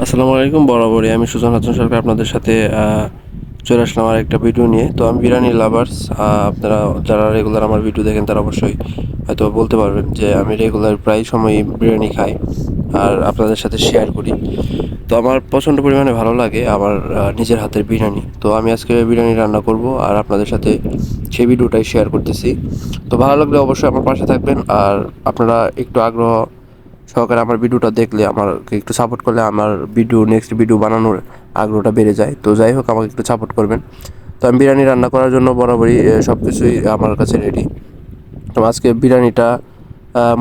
আসসালামু আলাইকুম। বরাবরই আমি সুজন হাসান সরকার আপনাদের সাথে চলে আসলাম আর একটা ভিডিও নিয়ে। তো আমি বিরিয়ানি লাভার্স। আপনারা যারা রেগুলার আমার ভিডিও দেখেন তারা অবশ্যই হয়তো বলতে পারবেন যে আমি রেগুলার প্রায় সময়ই বিরিয়ানি খাই আর আপনাদের সাথে শেয়ার করি। তো আমার প্রচণ্ড পরিমাণে ভালো লাগে আমার নিজের হাতের বিরিয়ানি। তো আমি আজকে বিরিয়ানি রান্না করব আর আপনাদের সাথে সেই ভিডিওটাই শেয়ার করতেছি। তো ভালো লাগলে অবশ্যই আমার পাশে থাকবেন আর আপনারা একটু আগ্রহ সহকারে আমার ভিডিওটা দেখলে আমাকে একটু সাপোর্ট করলে আমার নেক্সট ভিডিও বানানোর আগ্রহটা বেড়ে যায়। তো যাই হোক, আমাকে একটু সাপোর্ট করবেন। তো আমি বিরিয়ানি রান্না করার জন্য বরাবরই সব কিছুই আমার কাছে রেডি। তো আজকে বিরিয়ানিটা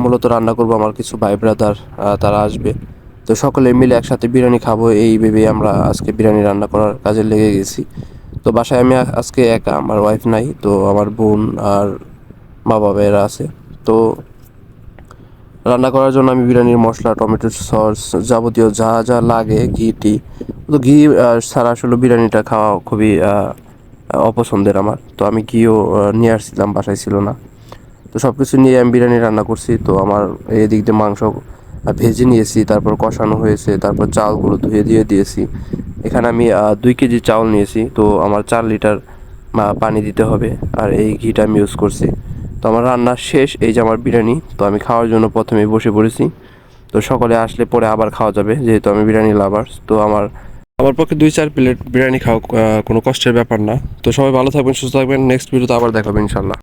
মূলত রান্না করব আমার কিছু ভাই ব্রাদার, তারা আসবে। তো সকলে মিলে একসাথে বিরিয়ানি খাবো এই ভেবেই আমরা আজকে বিরিয়ানি রান্না করার কাজে লেগে গেছি। তো বাসায় আমি আজকে একা, আমার ওয়াইফ নাই, তো আমার বোন আর মা বাবা এরা আছে। তো রান্না করার জন্য আমি বিরিয়ানির মশলা, টমেটো সস, যাবতীয় যা যা লাগে, ঘি তো ঘি ছাড়া আসলে বিরিয়ানিটা খাওয়া খুবই অপছন্দের আমার। তো আমি ঘিও নিয়ে আসছিলাম, বাসায় ছিল না। তো সব কিছু নিয়ে আমি বিরিয়ানি রান্না করছি। তো আমার এদিক দিয়ে মাংস ভেজে নিয়েছি, তারপর কষানো হয়েছে, তারপর চালগুলো ধুয়ে দিয়ে দিয়েছি। এখানে আমি 2 কেজি চাউল নিয়েছি। তো আমার 4 লিটার পানি দিতে হবে আর এই ঘিটা আমি ইউজ করছি। তো আমার রান্না শেষ, এই যে আমার বিরিয়ানি। তো আমি খাওয়ার জন্য প্রথমেই বসে পড়েছি। তো সকলে আসলে পরে আবার খাওয়া যাবে, যেহেতু আমি বিরিয়ানি লাভার্স। তো আমার পক্ষে 2-4 প্লেট বিরিয়ানি খাওয়া কোনো কষ্টের ব্যাপার না। তো সবাই ভালো থাকবেন, সুস্থ থাকবেন। নেক্সট ভিডিওতে আবার দেখাবেন ইনশাল্লাহ।